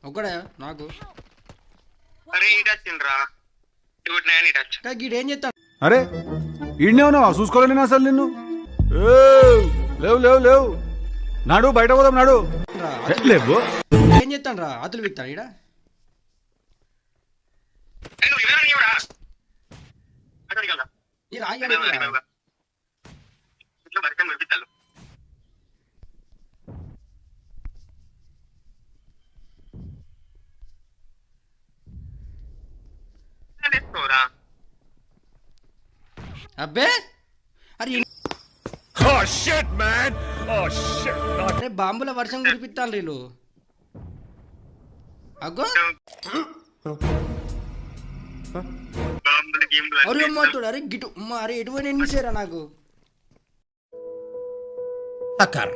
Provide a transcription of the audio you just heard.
ఒకడే నాకు అరే ఇటు వచ్చిండ్రా ఇప్పుడు నేను ఇటు వచ్చా గీడేం చేస్తాడు? అరే ఈడనే ఉన్నావా? చూసుకోలే నేను అసలు నిన్ను. ఏయ్, లేవు లేవు లేవు, నాడు బయట పోదాం నాడు. లేవు ఏం చేస్తాడు రా? అతులు విత్తాడు ఈడ. నువ్వు రివైవ్ అయ్యావురా అక్కడికి వెళ్దాం ఈ రాయి రివైవ్ ఇట్లా బతికం విడిపిస్తాను నేర్చుకోరా అబ్బే అరే అరే బాంబుల వర్షం కురిపిస్తాను వీళ్ళు. అగ్గో బాంబులు గేమ్లు అరే అమ్మాడు అరే గిటు అరే ఎటువంటి ఎన్నిసారా నాకు Akar.